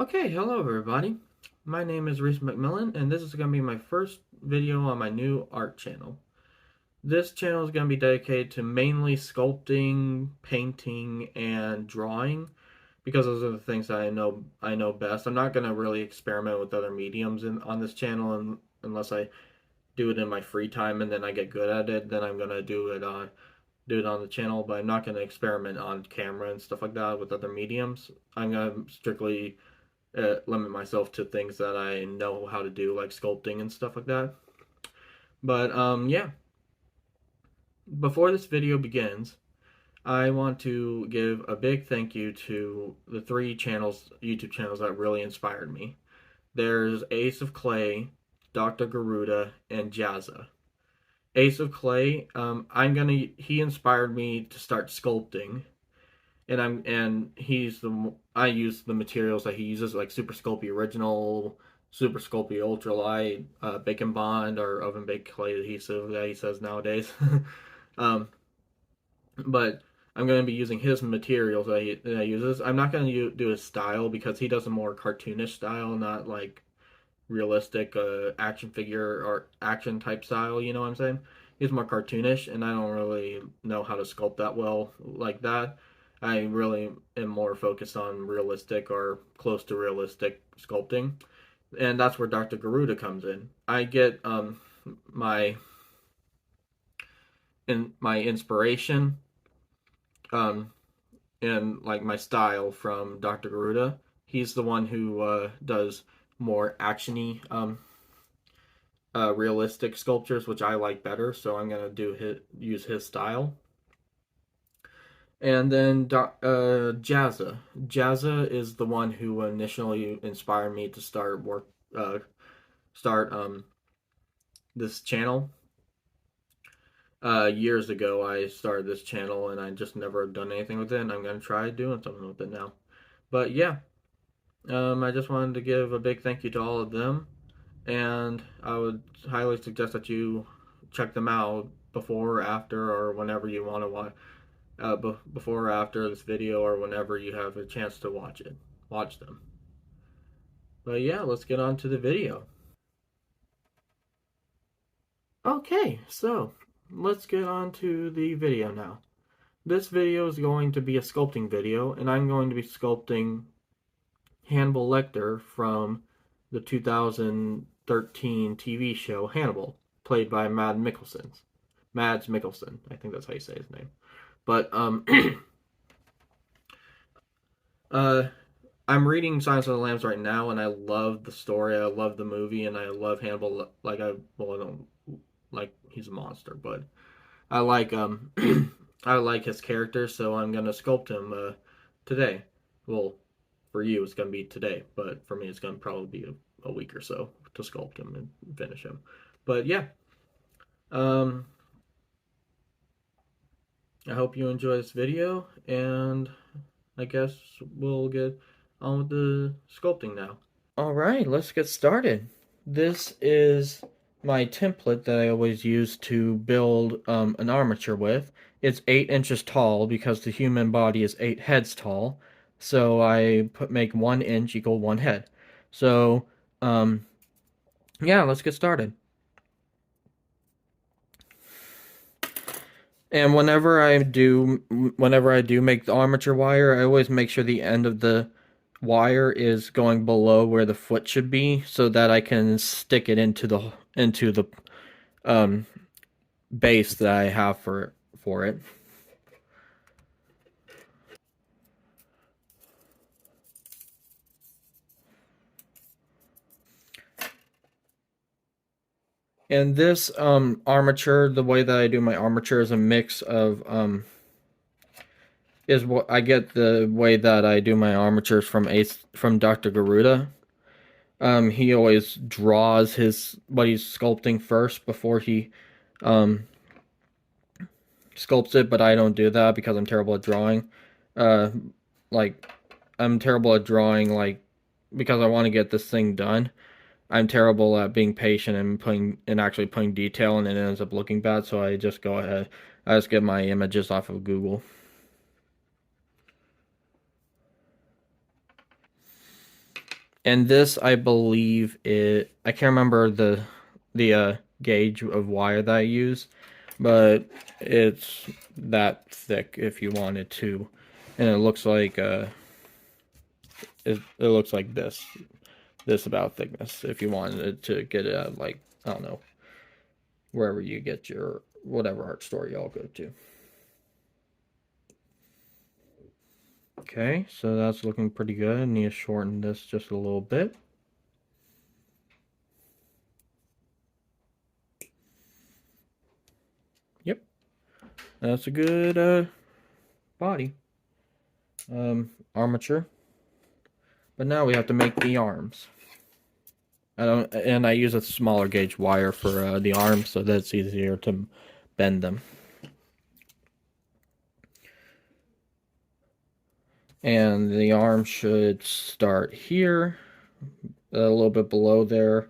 Okay, hello everybody. My name is Reese McMillan, and this is going to be my first video on my new art channel. This channel is going to be dedicated to mainly sculpting, painting, and drawing because those are the things that I know best. I'm not going to really experiment with other mediums on this channel unless I do it in my free time and then I get good at it. Then I'm going to do it on the channel, but I'm not going to experiment on camera and stuff like that with other mediums. I'm going to strictly limit myself to things that I know how to do, like sculpting and stuff like that. But yeah, before this video begins, I want to give a big thank you to the three YouTube channels that really inspired me. There's Ace of Clay, Dr. Garuda, and Jazza. Ace of Clay, he inspired me to start sculpting, and I use the materials that he uses, like Super Sculpey Original, Super Sculpey Ultralight, Bacon Bond, or oven baked clay adhesive that he says nowadays. um, but I'm going to be using his materials that he uses. I'm not going to do his style because he does a more cartoonish style, not like realistic action figure or action type style. You know what I'm saying? He's more cartoonish, and I don't really know how to sculpt that well like that. I really am more focused on realistic or close to realistic sculpting, and that's where Dr. Garuda comes in. I get my my inspiration um and like my style from Dr. Garuda. He's the one who does more actiony realistic sculptures, which I like better. So I'm gonna use his style. And then Jazza. Jazza is the one who initially inspired me to start this channel. Years ago, I started this channel and I just never done anything with it. And I'm gonna try doing something with it now. But yeah, I just wanted to give a big thank you to all of them, and I would highly suggest that you check them out before or after or whenever you want to watch. Before or after this video or whenever you have a chance to watch them. But yeah, let's get on to the video. Okay, so let's get on to the video now. This video is going to be a sculpting video, and I'm going to be sculpting Hannibal Lecter from the 2013 TV show Hannibal, played by Mads Mikkelsen. I think that's how you say his name. But uh, I'm reading Silence of the Lambs right now, and I love the story. I love the movie, and I love Hannibal. I don't like he's a monster, but I like I like his character, so I'm gonna sculpt him today. Well, for you it's gonna be today, but for me it's gonna probably be a week or so to sculpt him and finish him. But yeah, um, I hope you enjoy this video, and I guess we'll get on with the sculpting now. All right, let's get started. This is my template that I always use to build an armature with. It's 8 inches tall because the human body is 8 heads tall. So make 1 inch equal 1 head. So, um, yeah, let's get started. And whenever I do make the armature wire, I always make sure the end of the wire is going below where the foot should be, so that I can stick it into the um, base that I have for it. And this armature, the way that I do my armature is a mix of is what I get the way that I do my armatures from Dr. Garuda. He always draws what he's sculpting first before he um, sculpts it, but I don't do that because I'm terrible at drawing. Uh, like I'm terrible at drawing, like because I want to get this thing done. I'm terrible at being patient and actually putting detail, and it ends up looking bad. So I just go ahead. I just get my images off of Google. And this, I believe I can't remember the gauge of wire that I use, but it's that thick if you wanted to. And it looks like it looks like this about thickness if you wanted to get it at, like, I don't know, wherever you get your whatever art store y'all go to. Okay, so that's looking pretty good. I need to shorten this just a little bit. Yep, that's a good body. Armature. But now we have to make the arms. I use a smaller gauge wire for the arms, so that's easier to bend them. And the arm should start here, a little bit below there,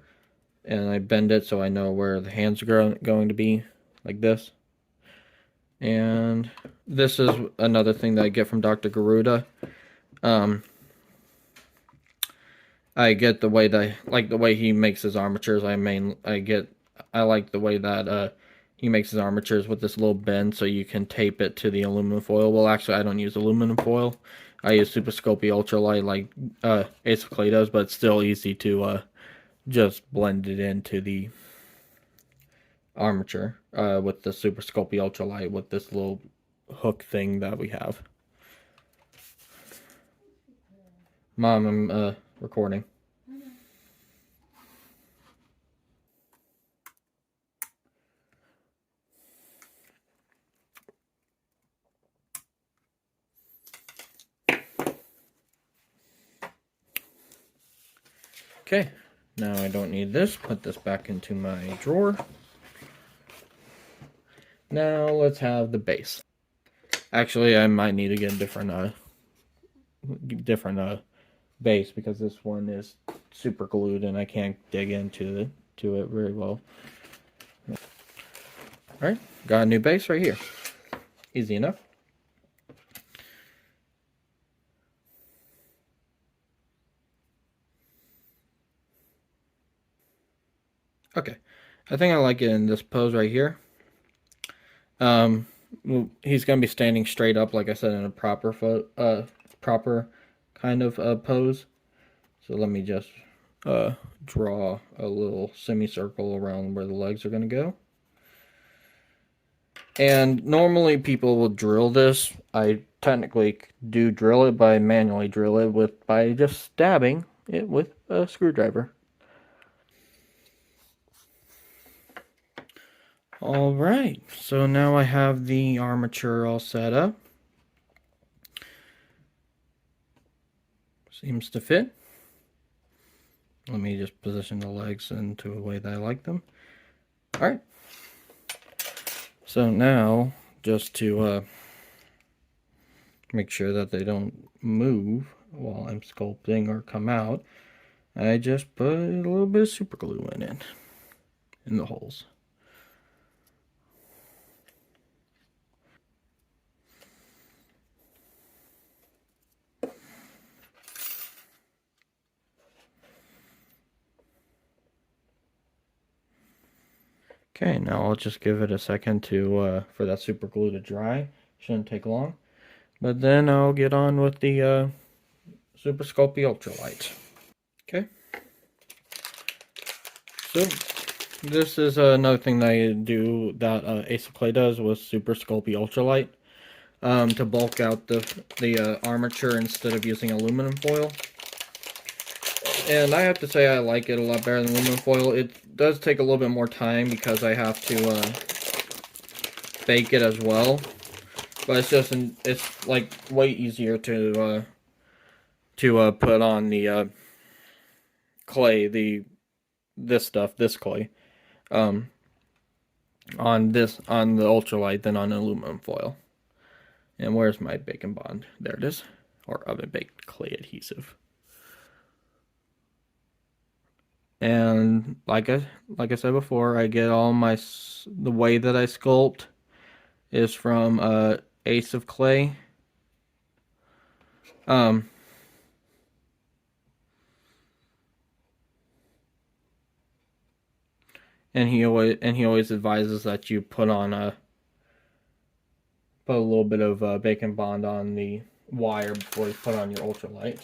and I bend it so I know where the hands are going to be, like this. And this is another thing that I get from Dr. Garuda. I get the way that, like, the way he makes his armatures. I like the way that he makes his armatures with this little bend so you can tape it to the aluminum foil. Well, actually, I don't use aluminum foil. I use Super Sculpey Ultralight like Ace of Clay does, but it's still easy to just blend it into the armature with the Super Sculpey Ultralight with this little hook thing that we have. Mom, I'm recording. Okay, now I don't need this. Put this back into my drawer. Now let's have the base. Actually, I might need to get a different base because this one is super glued and I can't dig into it very well. Alright, got a new base right here. Easy enough. Okay, I think I like it in this pose right here. He's gonna be standing straight up, like I said, in a proper kind of pose. So let me just draw a little semicircle around where the legs are gonna go. And normally people will drill this. I technically do drill it, but I manually drill it by just stabbing it with a screwdriver. Alright, so now I have the armature all set up. Seems to fit. Let me just position the legs into a way that I like them. Alright. So now, just to make sure that they don't move while I'm sculpting or come out, I just put a little bit of super glue in the holes. Okay, now I'll just give it a second for that super glue to dry. Shouldn't take long. But then I'll get on with the Super Sculpey Ultralight. Okay. So, this is another thing that I do that Ace of Clay does with Super Sculpey Ultralight. To bulk out the armature instead of using aluminum foil. And I have to say I like it a lot better than aluminum foil. It does take a little bit more time because I have to bake it as well. But it's like way easier to put on the clay, this clay, on the ultralight than on aluminum foil. And where's my bacon bond? There it is, or oven baked clay adhesive. And like I said before, I get all the way that I sculpt is from Ace of Clay. and he always advises that you put a little bit of bacon bond on the wire before you put on your ultralight.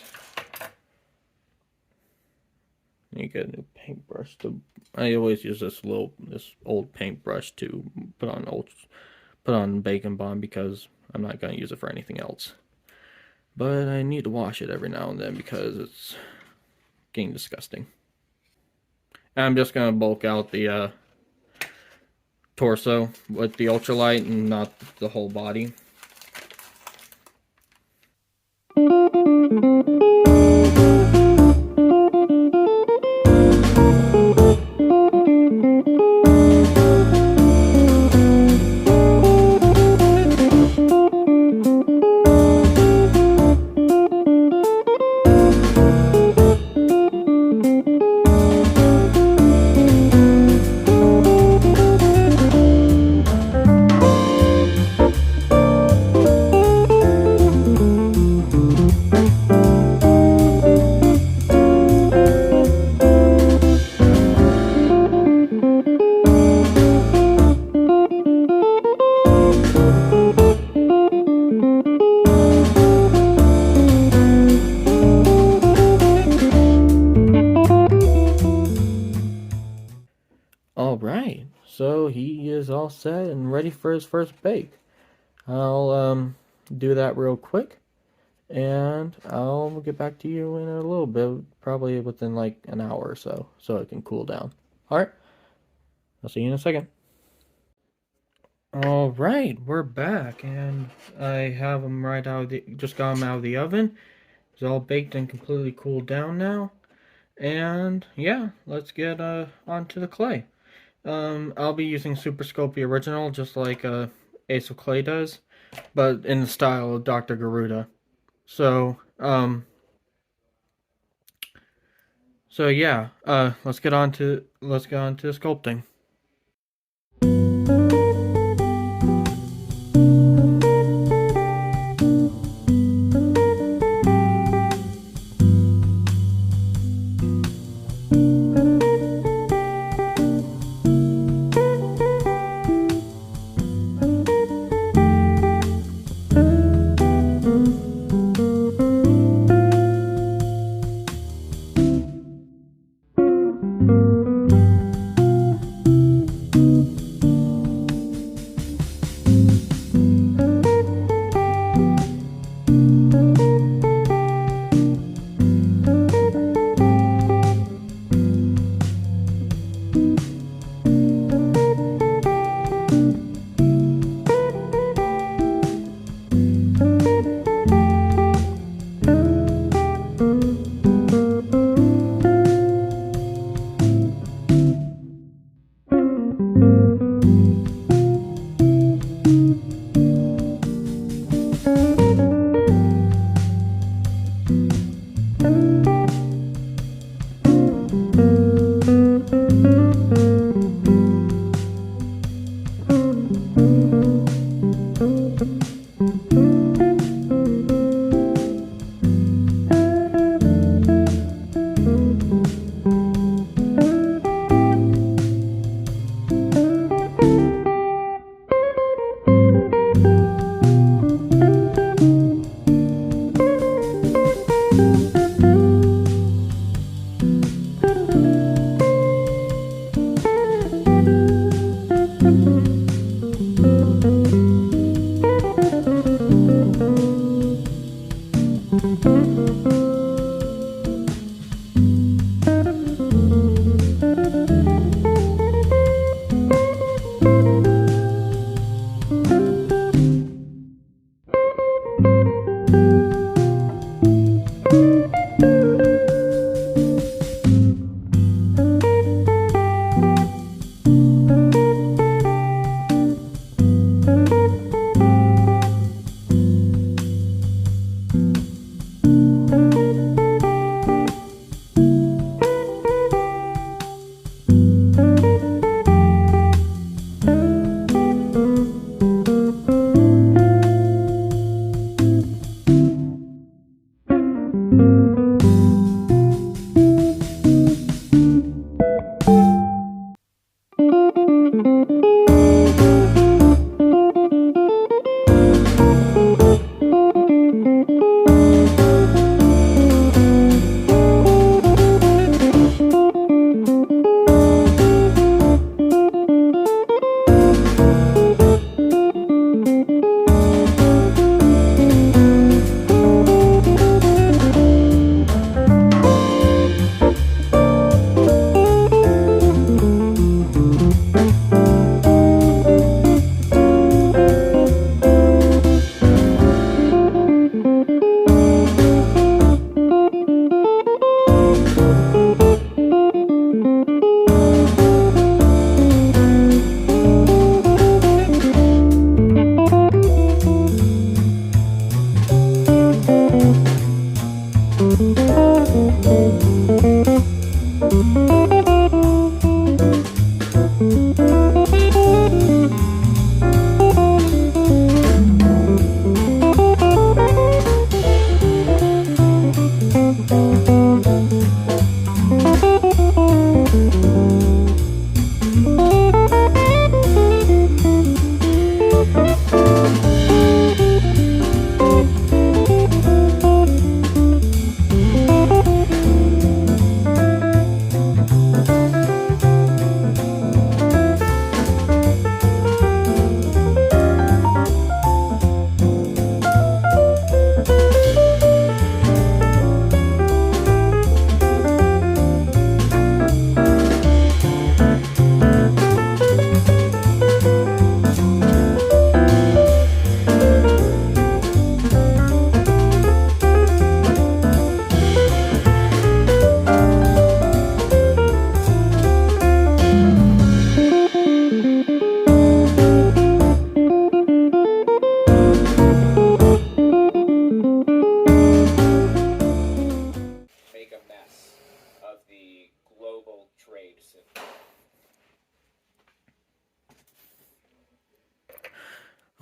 You get a new paintbrush. I always use this old paintbrush to put on bacon bond because I'm not gonna use it for anything else. But I need to wash it every now and then because it's getting disgusting. And I'm just gonna bulk out the torso with the ultralight and not the whole body. Alright, so he is all set and ready for his first bake. I'll do that real quick, and I'll get back to you in a little bit, probably within like an hour or so it can cool down. Alright, I'll see you in a second. Alright, we're back, and I have them just got them out of the oven. It's all baked and completely cooled down now. And yeah, let's get onto the clay. I'll be using Super Sculpey Original, just like Ace of Clay does, but in the style of Dr. Garuda. So yeah, let's get on to sculpting.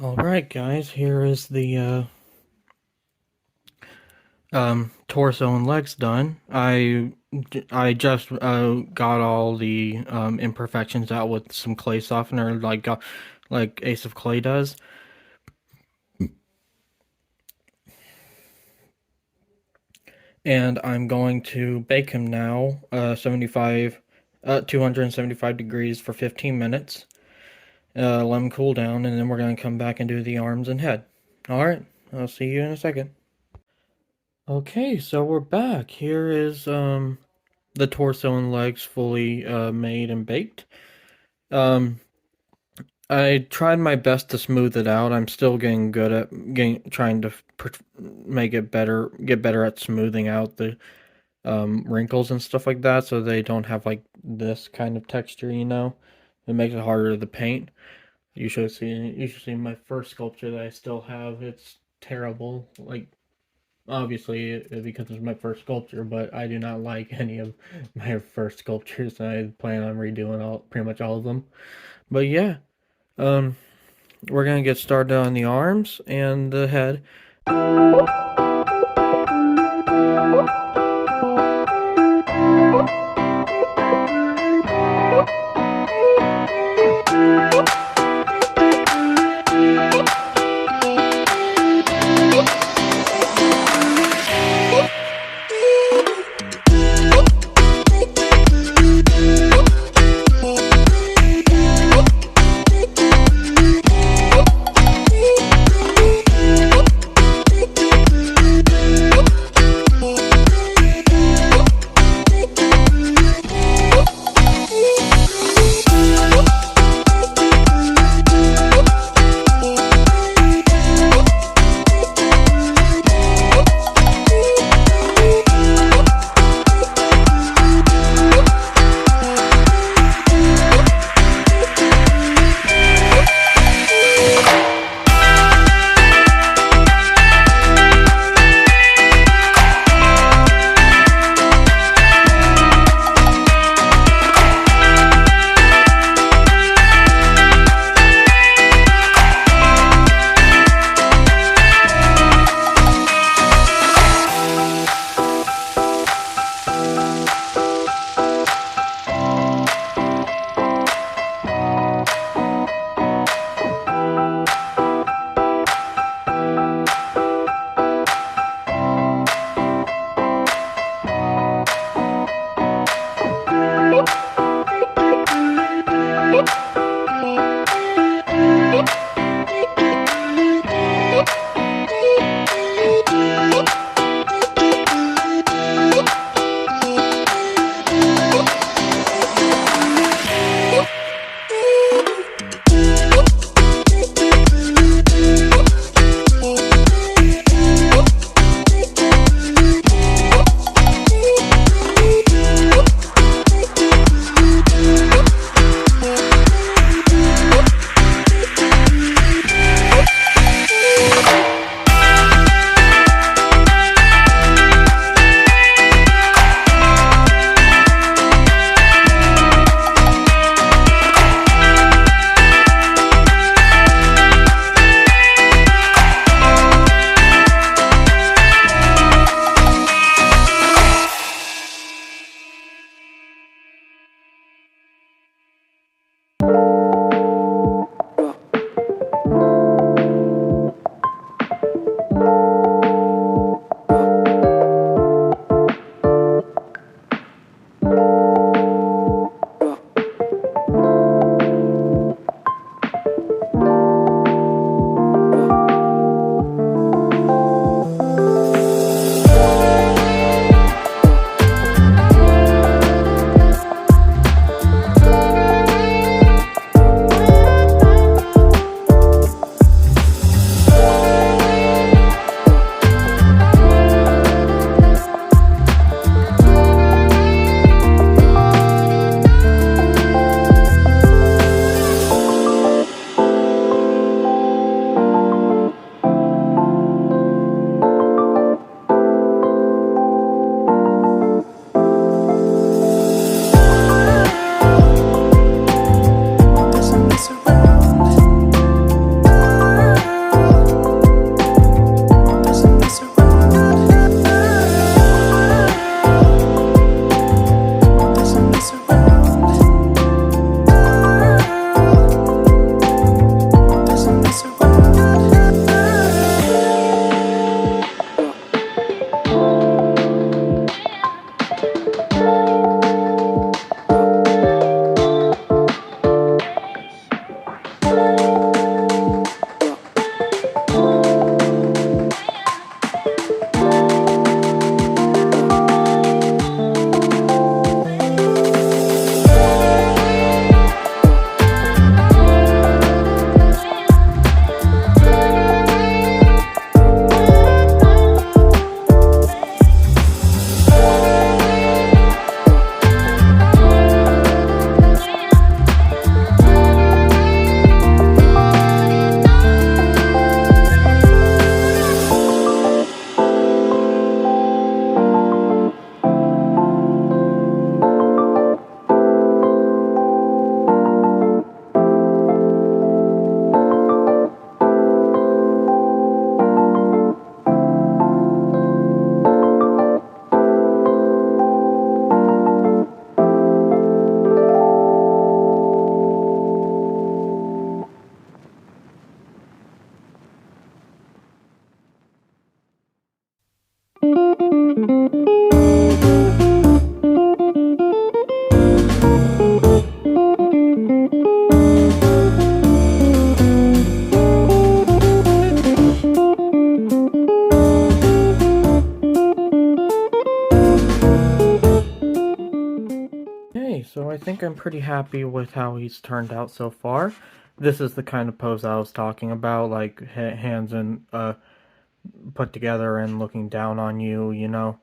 Alright guys, here is the torso and legs done. I just got all the imperfections out with some clay softener, like Ace of Clay does. And I'm going to bake him now, 275 degrees for 15 minutes. Let him cool down, and then we're going to come back and do the arms and head. Alright, I'll see you in a second. Okay, so we're back. Here is the torso and legs fully made and baked. I tried my best to smooth it out. I'm still getting good at trying to make it better, get better at smoothing out the wrinkles and stuff like that, so they don't have like this kind of texture. It makes it harder to paint. You should see my first sculpture that I still have. It's terrible. Like, obviously, because it's my first sculpture, but I do not like any of my first sculptures. I plan on redoing pretty much all of them. But yeah, we're gonna get started on the arms and the head. so I think I'm pretty happy with how he's turned out so far. This is the kind of pose I was talking about, like hands and put together and looking down on you, you know.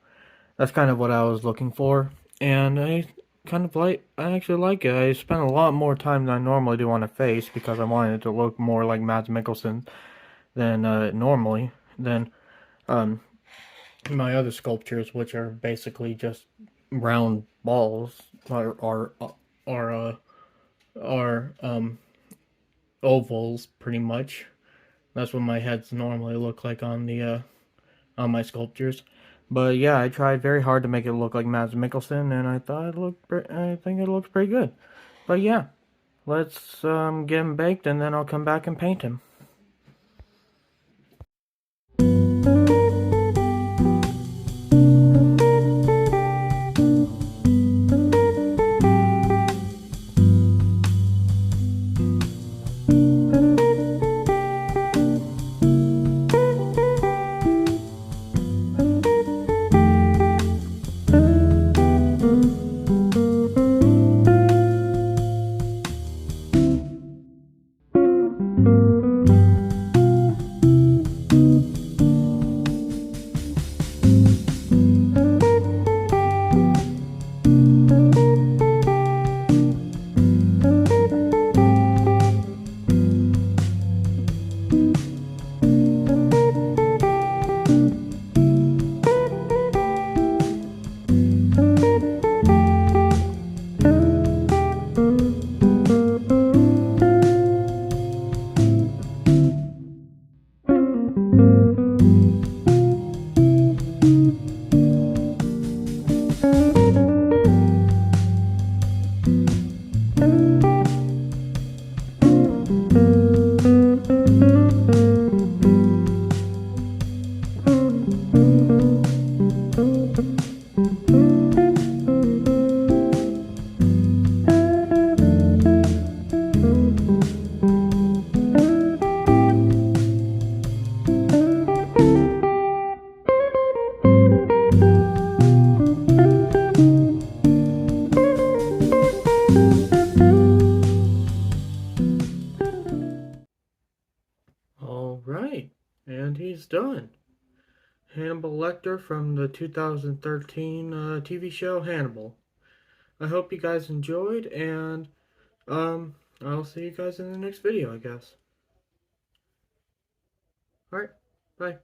That's kind of what I was looking for, and I actually like it. I spent a lot more time than I normally do on a face because I wanted it to look more like Mads Mikkelsen than normally than um, my other sculptures, which are basically just round balls, are ovals pretty much. That's what my heads normally look like on my sculptures. But yeah, I tried very hard to make it look like Mads Mikkelsen, and I think it looks pretty good. But yeah, let's get him baked, and then I'll come back and paint him. All right, and he's done. Hannibal Lecter from the 2013 TV show Hannibal. I hope you guys enjoyed, and I'll see you guys in the next video, I guess. Alright, bye.